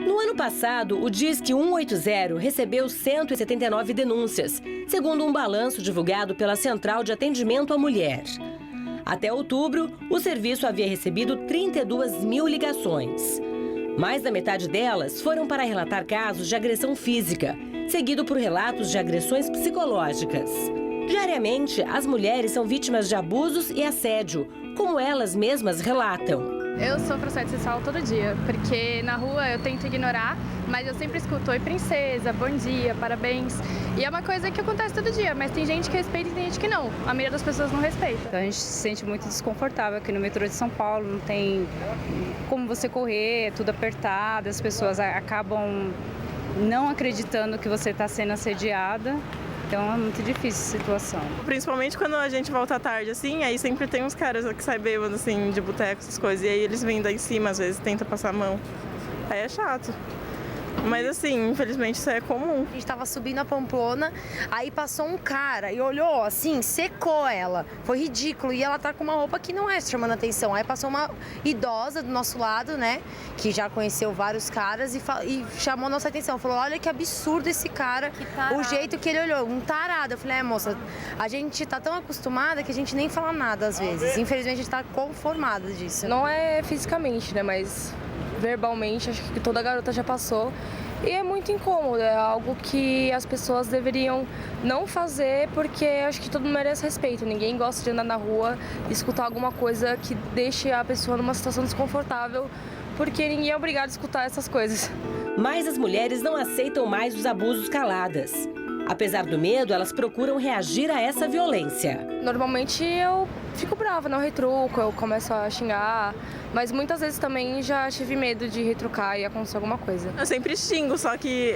No ano passado, o Disque 180 recebeu 179 denúncias, segundo um balanço divulgado pela Central de Atendimento à Mulher. Até outubro, o serviço havia recebido 32 mil ligações. Mais da metade delas foram para relatar casos de agressão física, seguido por relatos de agressões psicológicas. Diariamente, as mulheres são vítimas de abusos e assédio, como elas mesmas relatam. Eu sofro assédio sexual todo dia, porque na rua eu tento ignorar, mas eu sempre escuto oi princesa, bom dia, parabéns. E é uma coisa que acontece todo dia, mas tem gente que respeita e tem gente que não. A maioria das pessoas não respeita. Então a gente se sente muito desconfortável aqui no metrô de São Paulo, não tem como você correr, é tudo apertado, as pessoas acabam não acreditando que você está sendo assediada. Então é muito difícil a situação. Principalmente quando a gente volta à tarde, assim, aí sempre tem uns caras que saem bêbados, assim, de boteco, essas coisas. E aí eles vêm daí em cima, às vezes, tenta passar a mão. Aí é chato. Mas assim, infelizmente isso é comum. A gente tava subindo a Pamplona, aí passou um cara e olhou assim, secou ela. Foi ridículo. E ela tá com uma roupa que não é chamando atenção. Aí passou uma idosa do nosso lado, né? Que já conheceu vários caras e chamou nossa atenção. Falou, olha que absurdo esse cara, o jeito que ele olhou. Um tarado. Eu falei, moça, a gente tá tão acostumada que a gente nem fala nada às vezes. Infelizmente a gente tá conformada disso. Não é fisicamente, né? Mas verbalmente, acho que toda garota já passou. E é muito incômodo, é algo que as pessoas deveriam não fazer, porque acho que todo mundo merece respeito. Ninguém gosta de andar na rua e escutar alguma coisa que deixe a pessoa numa situação desconfortável, porque ninguém é obrigado a escutar essas coisas. Mas as mulheres não aceitam mais os abusos caladas. Apesar do medo, elas procuram reagir a essa violência. Normalmente eu fico brava, não retruco, eu começo a xingar, mas muitas vezes também já tive medo de retrucar e acontecer alguma coisa. Eu sempre xingo, só que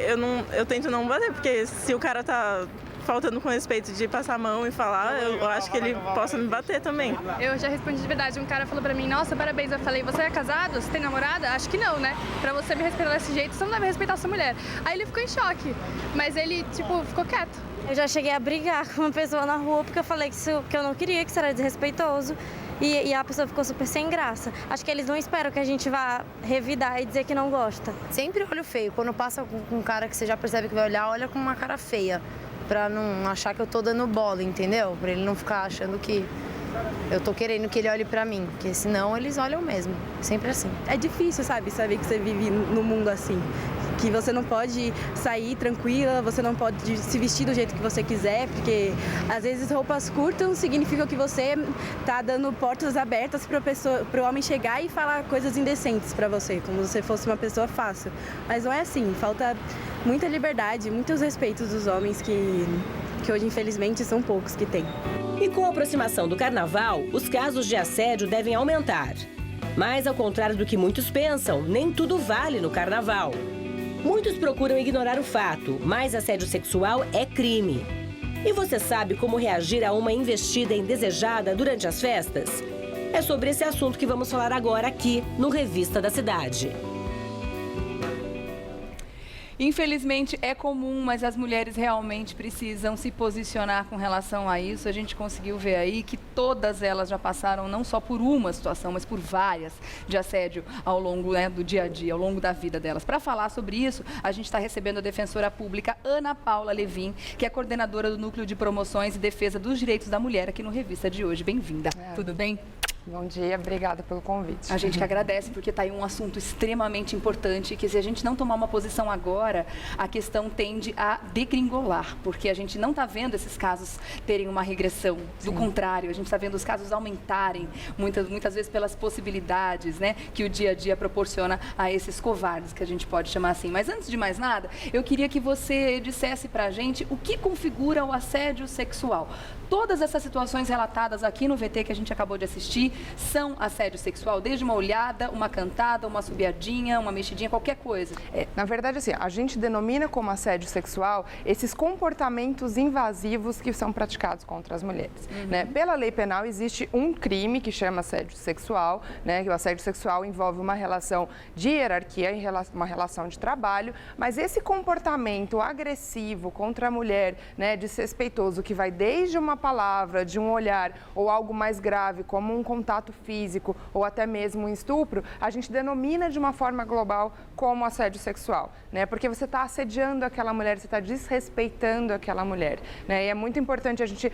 eu tento não bater, porque se o cara tá faltando com respeito de passar a mão e falar, eu acho que ele possa me bater também. Eu já respondi de verdade, um cara falou pra mim, nossa, parabéns, eu falei, você é casado? Você tem namorada? Acho que não, né? Pra você me respeitar desse jeito, você não deve respeitar sua mulher. Aí ele ficou em choque, mas ele, ficou quieto. Eu já cheguei a brigar com uma pessoa na rua porque eu falei que eu não queria, que isso era desrespeitoso. E a pessoa ficou super sem graça. Acho que eles não esperam que a gente vá revidar e dizer que não gosta. Sempre olho feio. Quando passa com um cara que você já percebe que vai olhar, olha com uma cara feia. Pra não achar que eu tô dando bola, entendeu? Pra ele não ficar achando que eu tô querendo que ele olhe pra mim. Porque senão eles olham mesmo. Sempre assim. É difícil, sabe? Saber que você vive no mundo assim. Que você não pode sair tranquila, você não pode se vestir do jeito que você quiser, porque às vezes roupas curtas significam que você tá dando portas abertas para o homem chegar e falar coisas indecentes para você, como se fosse uma pessoa fácil. Mas não é assim, falta muita liberdade, muitos respeitos dos homens que hoje infelizmente são poucos que têm. E com a aproximação do carnaval, os casos de assédio devem aumentar. Mas ao contrário do que muitos pensam, nem tudo vale no carnaval. Muitos procuram ignorar o fato, mas assédio sexual é crime. E você sabe como reagir a uma investida indesejada durante as festas? É sobre esse assunto que vamos falar agora aqui no Revista da Cidade. Infelizmente é comum, mas as mulheres realmente precisam se posicionar com relação a isso. A gente conseguiu ver aí que todas elas já passaram não só por uma situação, mas por várias de assédio ao longo do dia a dia, ao longo da vida delas. Para falar sobre isso, a gente está recebendo a defensora pública Ana Paula Levin, que é coordenadora do Núcleo de Promoções e Defesa dos Direitos da Mulher aqui no Revista de hoje. Bem-vinda. Tudo bem? Bom dia, obrigada pelo convite. A gente que agradece, porque está aí um assunto extremamente importante, que se a gente não tomar uma posição agora, a questão tende a degringolar, porque a gente não está vendo esses casos terem uma regressão. Do contrário, a gente está vendo os casos aumentarem, muitas vezes pelas possibilidades, né, que o dia a dia proporciona a esses covardes, que a gente pode chamar assim. Mas antes de mais nada, eu queria que você dissesse para a gente o que configura o assédio sexual. Todas essas situações relatadas aqui no VT que a gente acabou de assistir são assédio sexual, desde uma olhada, uma cantada, uma subiadinha, uma mexidinha, qualquer coisa. Na verdade, assim, a gente denomina como assédio sexual esses comportamentos invasivos que são praticados contra as mulheres. Né? Pela lei penal existe um crime que chama assédio sexual, né? Que o assédio sexual envolve uma relação de hierarquia, uma relação de trabalho, mas esse comportamento agressivo contra a mulher, né, desrespeitoso, que vai desde uma palavra, de um olhar ou algo mais grave, como um contato físico ou até mesmo um estupro, a gente denomina de uma forma global como assédio sexual, né? Porque você está assediando aquela mulher, você está desrespeitando aquela mulher, né? E é muito importante a gente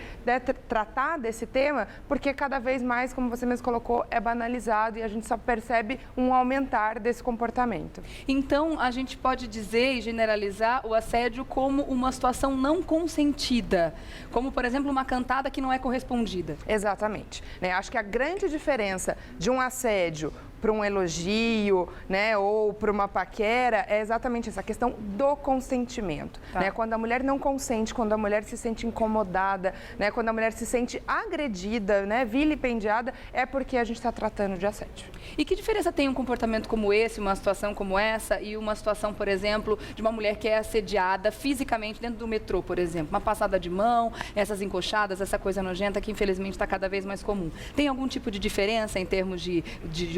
tratar desse tema, porque cada vez mais, como você mesmo colocou, é banalizado e a gente só percebe um aumentar desse comportamento. Então, a gente pode dizer e generalizar o assédio como uma situação não consentida, como, por exemplo, uma cantada que não é correspondida. Exatamente, né? Acho que a grande diferença de um assédio para um elogio, né, ou para uma paquera, é exatamente essa questão do consentimento, né? Quando a mulher não consente, quando a mulher se sente incomodada, né, quando a mulher se sente agredida, né, vilipendiada, é porque a gente está tratando de assédio. E que diferença tem um comportamento como esse, uma situação como essa, e uma situação, por exemplo, de uma mulher que é assediada fisicamente dentro do metrô, por exemplo, uma passada de mão, essas encoxadas, essa coisa nojenta que infelizmente está cada vez mais comum. Tem algum tipo de diferença em termos de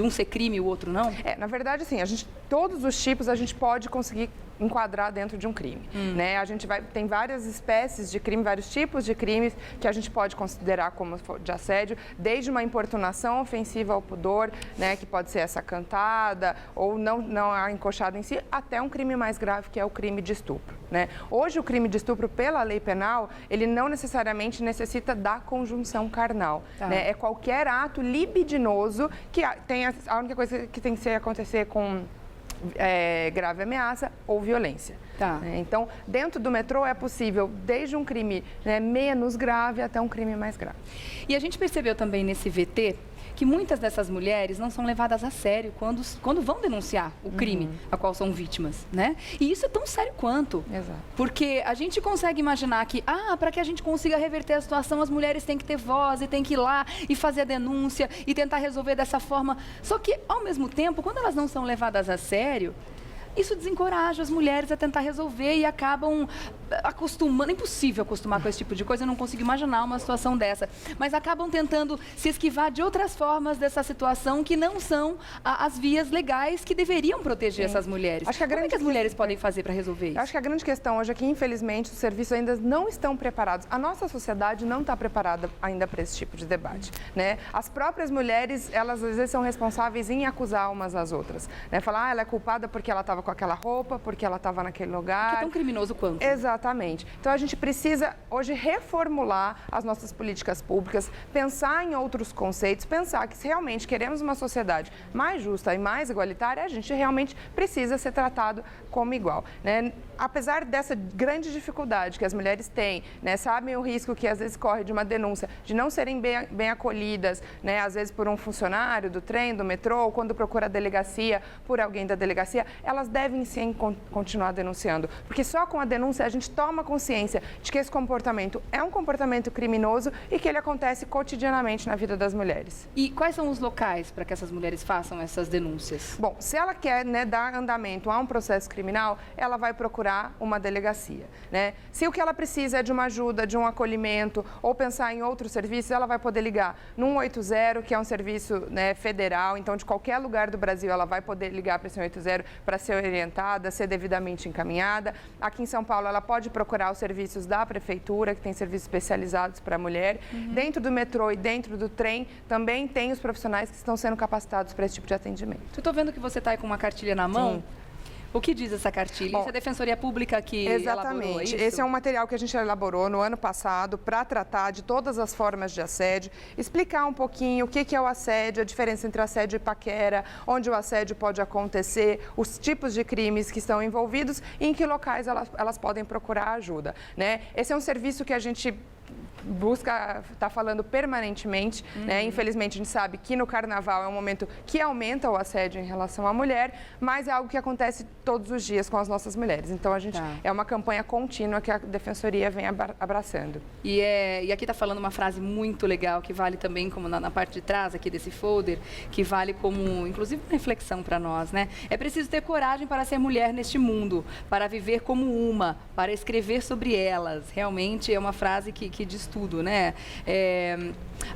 um ser crime e o outro não? Na verdade, sim, todos os tipos a gente pode conseguir enquadrar dentro de um crime, né? Tem várias espécies de crime, vários tipos de crimes que a gente pode considerar como de assédio, desde uma importunação ofensiva ao pudor, né, que pode ser essa cantada ou não a encoxada em si, até um crime mais grave que é o crime de estupro, né? Hoje o crime de estupro pela lei penal, ele não necessariamente necessita da conjunção carnal, né? É qualquer ato libidinoso que tem a única coisa que tem que acontecer com grave ameaça ou violência. Então, dentro do metrô é possível desde um crime, né, menos grave até um crime mais grave. E a gente percebeu também nesse VT que muitas dessas mulheres não são levadas a sério quando vão denunciar o crime a qual são vítimas, né? E isso é tão sério quanto. Exato. Porque a gente consegue imaginar que, para que a gente consiga reverter a situação, as mulheres têm que ter voz e têm que ir lá e fazer a denúncia e tentar resolver dessa forma. Só que, ao mesmo tempo, quando elas não são levadas a sério, isso desencoraja as mulheres a tentar resolver e acabam acostumando. É impossível acostumar com esse tipo de coisa, eu não consigo imaginar uma situação dessa. Mas acabam tentando se esquivar de outras formas dessa situação que não são as vias legais que deveriam proteger essas mulheres. Como é que as mulheres podem fazer para resolver isso? Acho que a grande questão hoje é que, infelizmente, os serviços ainda não estão preparados. A nossa sociedade não está preparada ainda para esse tipo de debate, né? As próprias mulheres, elas às vezes são responsáveis em acusar umas às outras, né? Falar, ela é culpada porque ela estava com aquela roupa, porque ela estava naquele lugar. Que é tão criminoso quanto. Exatamente. Então, a gente precisa hoje reformular as nossas políticas públicas, pensar em outros conceitos, pensar que se realmente queremos uma sociedade mais justa e mais igualitária, a gente realmente precisa ser tratado como igual, né? Apesar dessa grande dificuldade que as mulheres têm, né, sabem o risco que às vezes corre de uma denúncia, de não serem bem acolhidas, né, às vezes por um funcionário do trem, do metrô, ou quando procura a delegacia, por alguém da delegacia, elas devem sim continuar denunciando, porque só com a denúncia a gente toma consciência de que esse comportamento é um comportamento criminoso e que ele acontece cotidianamente na vida das mulheres. E quais são os locais para que essas mulheres façam essas denúncias? Bom, se ela quer, né, dar andamento a um processo criminal, ela vai procurar uma delegacia, né? Se o que ela precisa é de uma ajuda, de um acolhimento ou pensar em outros serviços, ela vai poder ligar no 180, que é um serviço, né, federal, então de qualquer lugar do Brasil ela vai poder ligar para esse 180 para ser orientada, ser devidamente encaminhada. Aqui em São Paulo ela pode procurar os serviços da prefeitura, que tem serviços especializados para a mulher. Dentro do metrô e dentro do trem também tem os profissionais que estão sendo capacitados para esse tipo de atendimento. Eu estou vendo que você está aí com uma cartilha na mão. Sim. O que diz essa cartilha? Bom, isso é a Defensoria Pública que elaborou isso? Esse é um material que a gente elaborou no ano passado para tratar de todas as formas de assédio, explicar um pouquinho o que é o assédio, a diferença entre assédio e paquera, onde o assédio pode acontecer, os tipos de crimes que estão envolvidos e em que locais elas podem procurar ajuda, né? Esse é um serviço que a gente busca estar falando permanentemente, né? Infelizmente a gente sabe que no carnaval é um momento que aumenta o assédio em relação à mulher, mas é algo que acontece todos os dias com as nossas mulheres. Então a gente é uma campanha contínua que a Defensoria vem abraçando. E aqui está falando uma frase muito legal que vale também como na parte de trás aqui desse folder, que vale como inclusive uma reflexão para nós, né? É preciso ter coragem para ser mulher neste mundo, para viver como uma, para escrever sobre elas. Realmente é uma frase que diz tudo, né?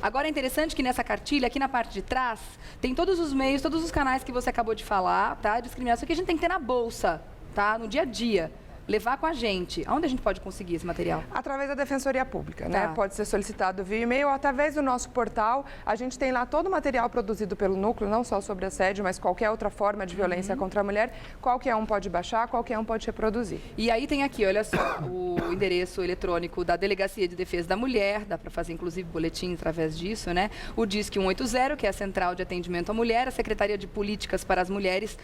Agora é interessante que nessa cartilha, aqui na parte de trás, tem todos os meios, todos os canais que você acabou de falar, tá? Discriminação que a gente tem que ter na bolsa, tá? No dia a dia. levar com a gente, aonde a gente pode conseguir esse material? Através da Defensoria Pública, né? Tá. Pode ser solicitado via e-mail ou através do nosso portal. A gente tem lá todo o material produzido pelo núcleo, não só sobre assédio, mas qualquer outra forma de violência contra a mulher. Qualquer um pode baixar, qualquer um pode reproduzir. E aí tem aqui, olha só, o endereço eletrônico da Delegacia de Defesa da Mulher, dá para fazer inclusive boletim através disso, né? O Disque 180, que é a Central de Atendimento à Mulher, a Secretaria de Políticas para as Mulheres,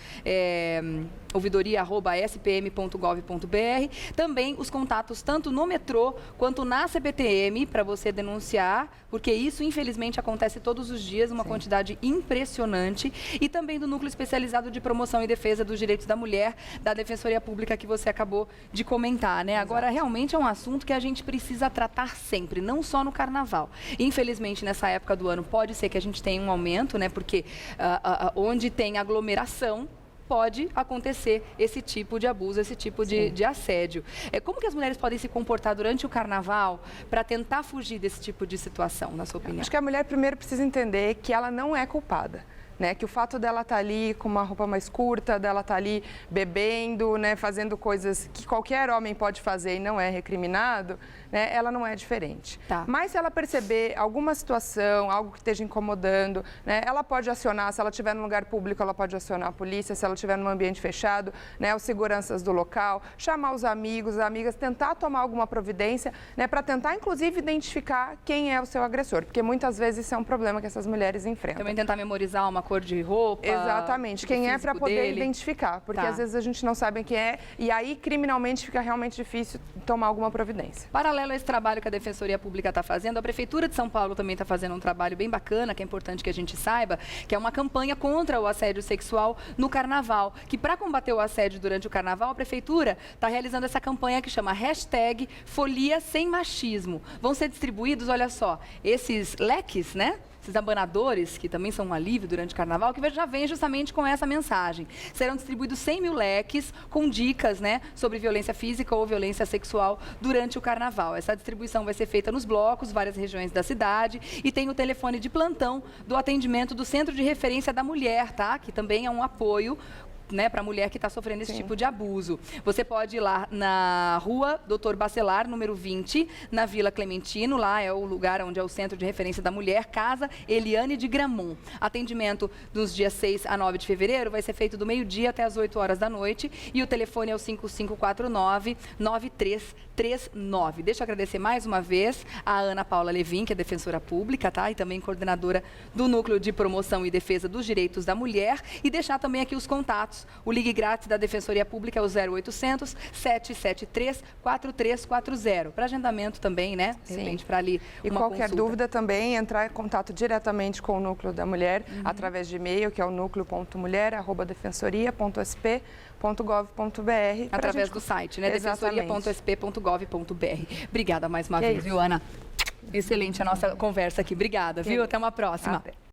ouvidoria@spm.gov.br. Também os contatos tanto no metrô quanto na CPTM para você denunciar, porque isso infelizmente acontece todos os dias, uma quantidade impressionante. E também do Núcleo Especializado de Promoção e Defesa dos Direitos da Mulher, da Defensoria Pública que você acabou de comentar, né? Agora, realmente é um assunto que a gente precisa tratar sempre, não só no carnaval. Infelizmente, nessa época do ano, pode ser que a gente tenha um aumento, né? Porque onde tem aglomeração, pode acontecer esse tipo de abuso, esse tipo de assédio. Como que as mulheres podem se comportar durante o carnaval para tentar fugir desse tipo de situação, na sua opinião? Acho que a mulher primeiro precisa entender que ela não é culpada. Né, que o fato dela estar ali com uma roupa mais curta, dela estar ali bebendo, né, fazendo coisas que qualquer homem pode fazer e não é recriminado, né, ela não é diferente. Tá. Mas se ela perceber alguma situação, algo que esteja incomodando, né, ela pode acionar, se ela estiver num lugar público, ela pode acionar a polícia, se ela estiver num ambiente fechado, né, os seguranças do local, chamar os amigos, as amigas, tentar tomar alguma providência, né, para tentar, inclusive, identificar quem é o seu agressor, porque muitas vezes isso é um problema que essas mulheres enfrentam. Também tentar memorizar uma cor de roupa. Exatamente, quem é para poder identificar, porque às vezes a gente não sabe quem é e aí criminalmente fica realmente difícil tomar alguma providência. Paralelo a esse trabalho que a Defensoria Pública está fazendo, a Prefeitura de São Paulo também está fazendo um trabalho bem bacana, que é importante que a gente saiba, que é uma campanha contra o assédio sexual no Carnaval, que para combater o assédio durante o Carnaval, a Prefeitura está realizando essa campanha que chama #FoliaSemMachismo. Vão ser distribuídos, olha só, esses leques, né? Esses abanadores, que também são um alívio durante o Carnaval, que já vem justamente com essa mensagem. Serão distribuídos 100 mil leques com dicas, né, sobre violência física ou violência sexual durante o Carnaval. Essa distribuição vai ser feita nos blocos, várias regiões da cidade, e tem o telefone de plantão do atendimento do Centro de Referência da Mulher, tá? Que também é um apoio, né, para a mulher que está sofrendo esse tipo de abuso. Você pode ir lá na rua Dr. Bacelar, número 20, na Vila Clementino, lá é o lugar onde é o Centro de Referência da Mulher, Casa Eliane de Gramont. Atendimento dos dias 6 a 9 de fevereiro vai ser feito do meio-dia até as 8 horas da noite e o telefone é o 5549-9339. Deixa eu agradecer mais uma vez a Ana Paula Levin, que é defensora pública, tá? E também coordenadora do Núcleo de Promoção e Defesa dos Direitos da Mulher, e deixar também aqui os contatos. O ligue grátis da Defensoria Pública é o 0800 773 4340. Para agendamento também, né? De repente, para ali e uma qualquer consulta. dúvida também, entrar em contato diretamente com o Núcleo da Mulher, através de e-mail, que é o núcleo.mulher@defensoria.sp.gov.br. Através do site, né? defensoria.sp.gov.br. Obrigada mais uma vez, viu, Ana? Excelente a nossa conversa aqui. Obrigada, viu? Até uma próxima. Até.